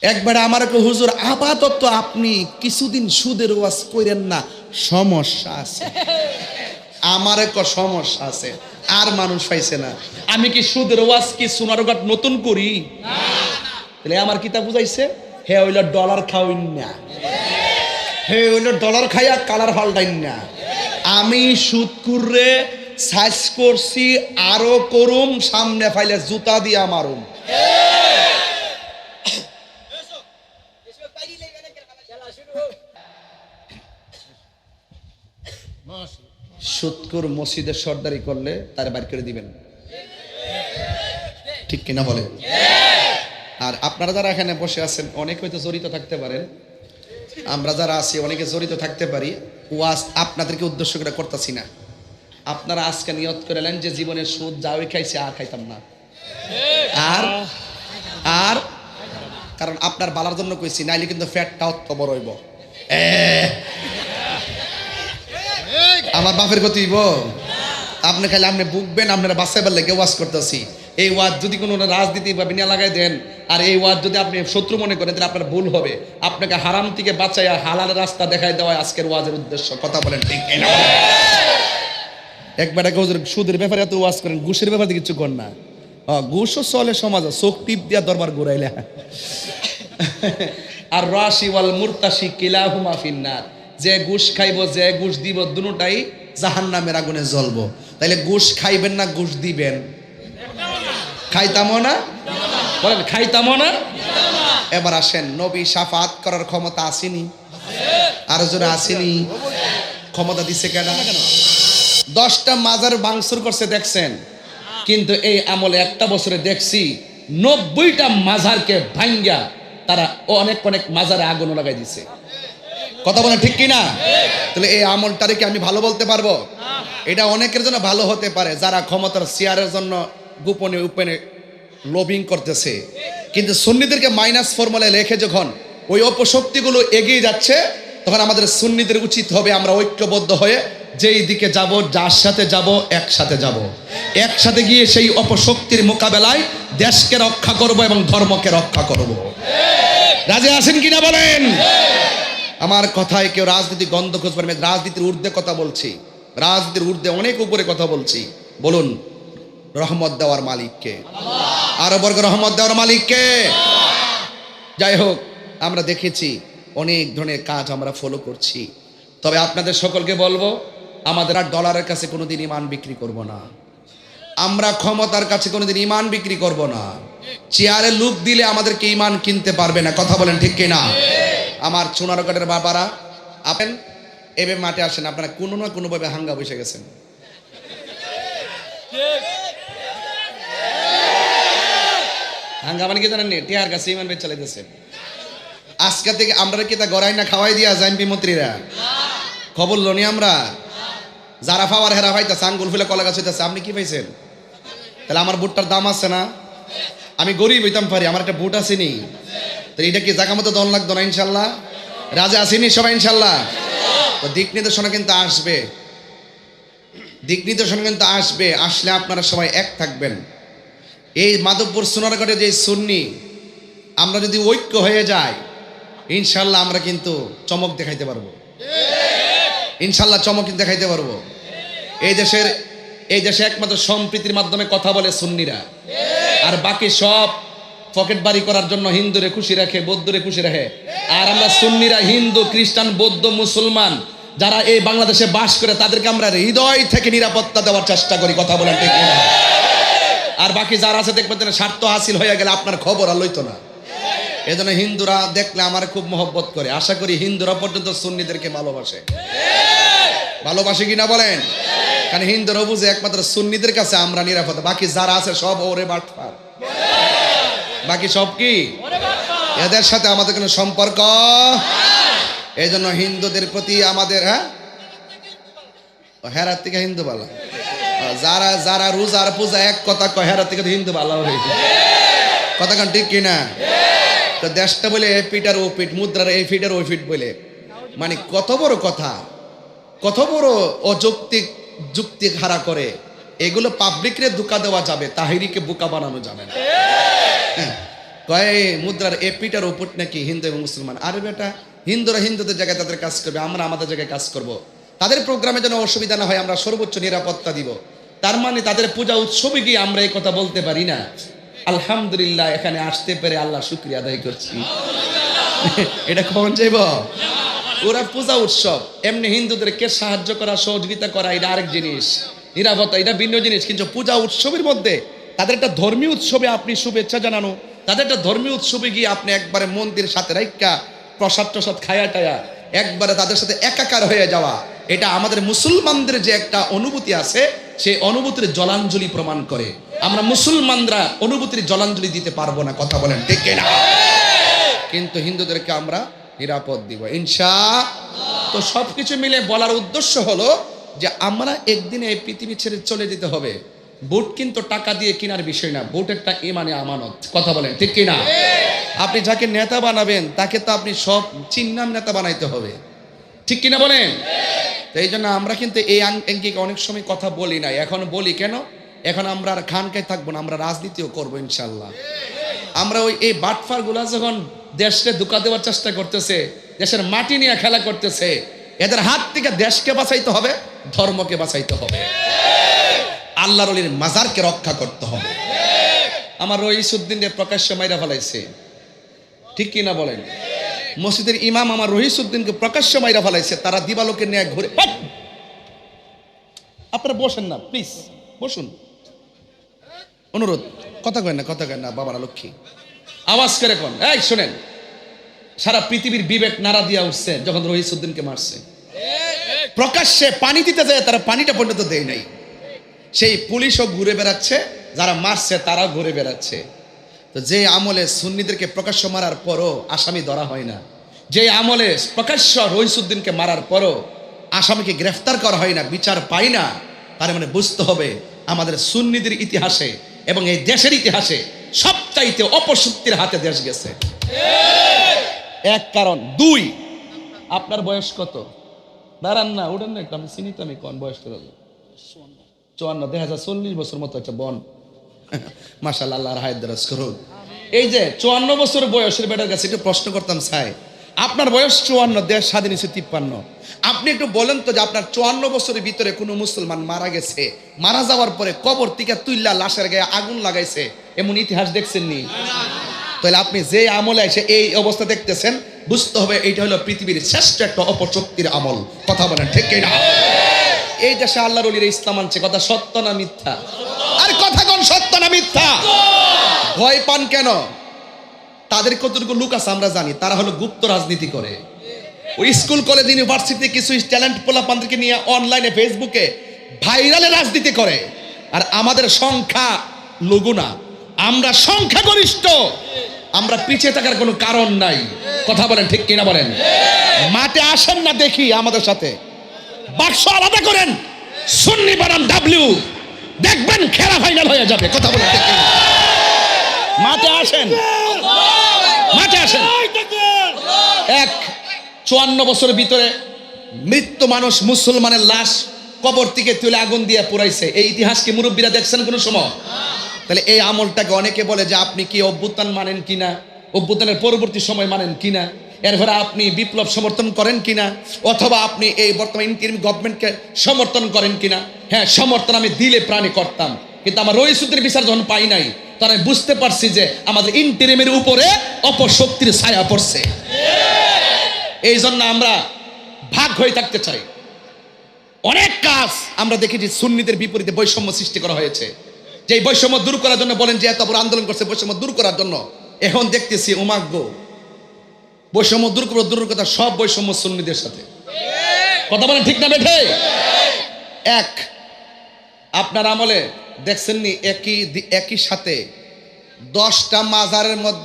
একবার আমার হুজুর আপাতত আপনি কিছুদিন সুদের ওয়াজ করেন না, সমস্যা আছে। আমার সমস্যা আছে, আর মানুষ পাইছে না। আমি কি সুদের ওয়াজ কি সোনারঘাট নতুন করি? তাহলে আমার কিতাব বুঝাইছে হে হইল ডলার খাওয়াইন না, হে হইল ডলার খাইয়া কালার ফাল্টাইন না। আমি সুদ করে সাইজ করছি, আরো করুম, সামনে ফাইলে জুতা দিয়া মারুম। সুদকুর মসজিদের সর্দারি করলে তার বাইর করে দিবেন, ঠিক কিনা বলে? আর আপনারা যারা এখানে বসে আছেন অনেক হয়তো জড়িত থাকতে পারেন, আমরা যারা আছি অনেকে জড়িত থাকতে পারি। ওয়াজ আপনাদেরকে উদ্দেশ্য করে করতেছি না। আপনারা আজকে নিয়ত করে নেন যে জীবনে সুদ যাওই খাইছে আর খাইতাম না। আর আর কারণ আপনার বালার জন্য কইছি, নাইলে কিন্তু ফ্যাটটা অত বড় হইব। আমার বাপের গতি হইব। আপনি খাইলে আপনি বুকবেন, আপনারা বাঁচাইবার লেগে ওয়াজ করতেছি। এই ওয়াজ যদি কোনো রাজনীতি বা বিনা লাগাই দেন, আর এই ওয়াজ যদি আপনি শত্রু মনে করেন, তাহলে আপনার ভুল হবে। আপনাকে হারাম থেকে বাঁচাইয়া হালাল রাস্তা দেখাই দেওয়া আজকের ওয়াজের উদ্দেশ্য। কথা বলেন ঠিক কিনা? একবার সুদের ব্যাপারে এত ওয়াজ করেন, ঘুষের ব্যাপারে কিছু কর না। ঘুষও চলে সমাজ, চোখ টিপ দিয়া দরবার ঘুরাইলে। আর রাশি ওয়াল মুরতাশি কিলাহুমা ফিন্নার, যে ঘুষ খাইব যে ঘুষ দিব দুটোটাই জাহান্নামের আগুনে জ্বলবো। তাইলে ঘুষ খাইবেন না ঘুষ দিবেন? খাইতামও না, বলেন খাইতামও না। এবার আসেন, নবী শাফাত করার ক্ষমতা আসেনি? আর জোরে আসেনি? ক্ষমতা দিছে কেন? 10টা মাজার ভাঙচুর করছে দেখছেন, কিন্তু এই আমলে একটা বছরে দেখছি 90টা মাজারকে ভাঙ্গা তারা অনেক অনেক মাজারে আগুন লাগাই দিছে। কথা বলেন ঠিক কিনা? তাহলে এই আমলটারে কি আমি ভালো বলতে পারবো? এটা অনেকের জন্য ভালো হতে পারে যারা ক্ষমতার শেয়ারের জন্য গোপনে উপেনে লবিং করতেছে, কিন্তু সুন্নিদেরকে মাইনাস ফর্মুলায় রেখে যখন ওই অপশক্তিগুলো এগিয়ে যাচ্ছে, তখন আমাদের সুন্নিদের উচিত হবে আমরা ঐক্যবদ্ধ হয়ে যেই দিকে যাব, যার সাথে যাব, একসাথে যাব, একসাথে গিয়ে সেই অপশক্তির মোকাবেলায় দেশকে রক্ষা করব এবং ধর্মকে রক্ষা করব। রাজি আছেন কিনা বলেন? আমার কথায় কেউ রাজনীতি গন্ধ খুঁজবেন, রাজনীতির ঊর্ধ্বে কথা বলছি, রাজনীতির ঊর্ধ্বে অনেক উপরে কথা বলছি। বলুন রহমত দেওয়ার মালিককে, আরো বর্গ রহমত দেওয়ার মালিককে। যাই হোক, আমরা দেখেছি অনেক ধরনের কাজ আমরা ফলো করছি। তবে আপনাদের সকলকে বলবো, আমাদের আর ডলারের কাছে কোনোদিন ইমান বিক্রি করব না। আমরা ক্ষমতার কাছে কোনোদিন ইমান বিক্রি করব না। চেয়ারে লুক দিলে আমাদেরকে ইমান কিনতে পারবে না। কথা বলেন ঠিক কিনা? আমার সোনারঘাটের বাবারা, আপেন এবে মাঠে আসেন, আপনারা কোনো না কোনোভাবে হাঙ্গা বসে গেছেন। হাঙ্গা মানে কি জানেন? টিয়ার কাছে ইমান বেচ চালাইতেছে। আজকে থেকে আমরা কি তা গড়াই না খাওয়াই দিয়া জাইমপি মন্ত্রীরা খবর লনি আমরা? যারা পাওয়ার হেরা পাইতেছে, আঙ্গুল ফুলে কলা গাছ হইতেছে। আপনি কি পাইছেন? তাহলে আমার বুটটার দাম আছে না? আমি গরিব হইতাম পারি, আমার একটা বুট আসেনি, তো এটা কি জায়গা মতো দন লাগতো না? ইনশাল্লাহ রাজা আসেনি সবাই ইনশাল্লাহ। তো দিক নির্দেশনা কিন্তু আসবে, দিক নির্দেশনা কিন্তু আসবে। আসলে আপনারা সবাই এক থাকবেন। এই মাধবপুর সোনারঘাটে যে সুন্নি, আমরা যদি ঐক্য হয়ে যাই, ইনশাল্লাহ আমরা কিন্তু চমক দেখাইতে পারবো। ইনশাল্লাহ চমক দেখাইতে পারবো। এই দেশে একমাত্র সম্প্রীতির মাধ্যমে কথা বলে সুন্নিরা, আর বাকি সব পকেট বাড়ি করার জন্য হিন্দুরে খুশি রাখে, বৌদ্ধরে খুশি রাখে। আর আমরা সুন্নিরা হিন্দু, খ্রিস্টান, বৌদ্ধ, মুসলমান যারা এই বাংলাদেশে বাস করে, তাদেরকে আমরা হৃদয় থেকে নিরাপত্তা দেওয়ার চেষ্টা করি। কথা বলেন ঠিক না? আর বাকি যারা আছে দেখবেন স্বার্থ হাসিল হয়ে গেলে আপনার খবর আর লইতো না। এই জন্য হিন্দুরা দেখলে আমার খুব মহব্বত করে। আশা করি হিন্দুরা পর্যন্ত সুন্নিদেরকে ভালোবাসে। ভালোবাসে কিনা বলেন? কারণ হিন্দুরা বুঝে একমাত্র সুন্নিদের কাছে আমরা নিরাপদ, বাকি যারা আছে সব ওরে বাটপার, বাকি সব কি এদের সাথে আমাদের কোনো সম্পর্ক। এই জন্য হিন্দুদের প্রতি আমাদের হেরার থেকে হিন্দু ভালো, যারা যারা রোজার পূজা এক কথা কয়, হেরার থেকে হিন্দু ভালো হয়েছে। কথা কান ঠিক কিনা? তো দেশটা বলে এ ফিট আর ও ফিট, মুদ্রার এই ফিট আর ওই ফিট বলে, মানে কত বড় কথা, কত বড় অযৌক্তিক যুক্তি হারা করে। এগুলো পাবলিকরে ধোঁকা দেওয়া যাবে, তাহিরিকে বোকা বানানো যাবে না। কয় মুদ্রার এ পিটার উপর নাকি হিন্দু এবং মুসলমান। আরে বেটা, হিন্দুরা হিন্দুদের জায়গায় তাদের কাজ করবে, আমরা আমাদের জায়গায় কাজ করব। তাদের প্রোগ্রামে যেন অসুবিধা না হয় আমরা সর্বোচ্চ নিরাপত্তা দিব। তার মানে তাদের পূজা উৎসবে গিয়ে আমরা এই কথা বলতে পারি না? আলহামদুলিল্লাহ, এখানে আসতে পেরে আল্লাহ শুকরিয়া আদায় করছি। এটা কখন যাইব? ওরা পূজা উৎসব, এমনি হিন্দুদেরকে সাহায্য করা, সহযোগিতা করা এটা আরেক জিনিস, নিরাপত্তা এটা ভিন্ন জিনিস। কিন্তু পূজা উৎসবের মধ্যে তাদের একটা ধর্মীয় উৎসবে আপনি শুভেচ্ছা জানানো, তাদের একটা ধর্মীয় উৎসবে গিয়ে আপনি একবারে মন্দির সাথে রাইকা প্রসাদ টসাদ খায়া টায়া একবারে তাদের সাথে একাকার হয়ে যাওয়া, এটা আমাদের মুসলমানদের যে একটা অনুভূতি আছে সেই অনুভূতির জলাঞ্জলি প্রমাণ করে। আমরা মুসলমানরা অনুভূতির জলাঞ্জলি দিতে পারবো না, কথা বলেন ঠিক না? কিন্তু হিন্দুদেরকে আমরা নিরাপদ দিব ইনশাআল্লাহ। তো সবকিছু মিলে বলার উদ্দেশ্য হলো যে আমরা একদিন এই পৃথিবী ছেড়ে চলে যেতে হবে। ভোট কিন্তু টাকা দিয়ে কেনার বিষয় না, ভোট একটা ইমানে আমানত, কথা বলেন ঠিক কিনা? আপনি যাকে নেতা বানাবেন তাকে তো আপনি সব চিন্নাম নেতা বানাইতে হবে, ঠিক কিনা বলেন? তো এই জন্য আমরা কিন্তু এই আঙ্গিকে অনেক সময় কথা বলি না, এখন বলি কেন? এখন আমরা আর খানকায় থাকবো না, আমরা রাজনীতিও করবো ইনশাল্লাহ। আমরা ওই এই বাটফার গুলা যখন দেশকে ধোঁকা দেওয়ার চেষ্টা করতেছে, দেশের মাটি নিয়ে খেলা করতেছে, এদের হাত থেকে দেশকে বাঁচাইতে হবে, ধর্মকে বাঁচাইতে হবে, আল্লাহর ওলির মাজারকে রক্ষা করতে হবে। আমার রহিসউদ্দিন প্রকাশ্য মাইরা ফেলাইছে, ঠিক কিনা বলেন? মসজিদের ইমাম আমার রহিসউদ্দিনকে প্রকাশ্য মাইরা ফেলাইছে, তারা দিবালোকে নিয়ে ঘুরে। আপনারা বসেন না প্লিজ, বসুন, অনুরোধ, কথা কয় না, কথা কয় না বাবারা লক্ষ্মী, আওয়াজ করে কোন। এই শোনেন, সারা পৃথিবীর বিবেক নাড়া দিয়া উঠছে যখন রহিসউদ্দিনকে মারছে। প্রকাশ্যে পানি দিতে যায়, তারা পানিটা পর্যন্ত দেয় নাই। সেই পুলিশও ঘুরে বেড়াচ্ছে, যারা মারছে তারাও ঘুরে বেড়াচ্ছে। তো যে আমলে সুন্নিদেরকে প্রকাশ্য মারার পরও আসামি ধরা হয় না, যে আমলে প্রকাশ্য রহিসউদ্দিনকে মারার পরও আসামিকে গ্রেফতার করা হয় না, বিচার পায় না, তার মানে বুঝতে হবে আমাদের সুন্নিদের ইতিহাসে এবং এই দেশের ইতিহাসে সবচাইতে অপশক্তির হাতে দেশ গেছে। এক কারণ। দুই, আপনার বয়স কত? দাঁড়ান না, উঠেন না একটু, আমি চিনি তো, আমি কোন বয়স কত? 54। দেখা যায় 40 বছর মতো একটা বন। মাশাআল্লাহ, আল্লাহর হায়াত দারাজ করুন। এই যে 54 বছর বয়সের বেটার কাছে একটু প্রশ্ন করতাম, চাই আপনার বয়স 54, দেশ স্বাধীন হয়েছে 53, আপনি একটু বলেন তো যে আপনার 54 বছরের ভিতরে কোনো মুসলমান মারা গেছে, মারা যাওয়ার পরে কবর থেকে তুইলা লাশের গায়ে আগুন লাগাইছে, এমন ইতিহাস দেখছেন নি? তাহলে আপনি যে আমলে এসে এই অবস্থা দেখতেছেন, বুঝতে হবে এইটা হলো পৃথিবীর শ্রেষ্ঠ একটা অপশক্তির আমল, কথা বলেন ঠিক কিনা? এই দেশে আল্লাহর ওলিরা ইসলাম আনছে, কথা সত্য না মিথ্যা? আর কথা কোন সত্য না মিথ্যা? ভয় পান কেন? তাদের কতটুকু লোক আছে আমরা জানি, তারা হলো গুপ্ত রাজনীতি করে। ওই স্কুল কলেজ ইউনিভার্সিটি কিছু ট্যালেন্ট পোলাপানদেরকে নিয়ে অনলাইনে ফেসবুকে ভাইরালে রাজনীতি করে। আর আমাদের সংখ্যা লঘু না, আমরা সংখ্যাগরিষ্ঠ, আমরা পিছিয়ে থাকার কোনো কারণ নাই, কথা বলেন ঠিক কিনা বলেন? মাঠে আসেন না দেখি আমাদের সাথে, বাক্স আলাদা করেন, সুন্নি বানান ডাব্লিউ, দেখবেন খেলা ফাইনাল হয়ে যাবে, কথা বলেন ঠিক কিনা? মাঠে আসেন, মাঠে আসেন। 54 বছরের ভিতরে মৃত্যু মানুষ, মুসলমানের লাশ কবর থেকে তুলে আগুন দিয়ে পুরাইছে, এই ইতিহাস কি মুরব্বীরা দেখছেন কোনো সময়? তাহলে এই আমলটাকে অনেকে বলে যে আপনি কি অভ্যুত্থান মানেন কিনা, অভ্যুত্থানের পরবর্তী সময় মানেন কিনা, এরপরে আপনি বিপ্লব সমর্থন করেন কিনা, অথবা আপনি এই বর্তমান ইন্টারিম গভর্নমেন্টকে সমর্থন করেন কিনা। হ্যাঁ, সমর্থন আমি দিলে প্রাণে করতাম, কিন্তু আমার রহিসউদ্দিনের বিচার যখন পাই নাই, তখন আমি বুঝতে পারছি যে আমাদের ইন্টারিমের উপরে অপশক্তির ছায়া পড়ছে। এই জন্য আমরা ভাগ হয়ে থাকতে চাই। অনেক কাজ আমরা দেখেছি সুন্নিদের বিপরীতে বৈষম্য সৃষ্টি করা হয়েছে, যে বৈষম্য দূর করার জন্য বলেন যে এত বড় আন্দোলন করছে বৈষম্য দূর করার জন্য। এখন দেখতেছি ওমাগ্য বৈষম্য দূর করবো, দূর কথা, সব বৈষম্য সুন্নিদের সাথে, কথা বলেন ঠিক না বেঠে? এক, আপনার আমলে দেখছেননি একই সাথে 10টা মাজারের মধ্যে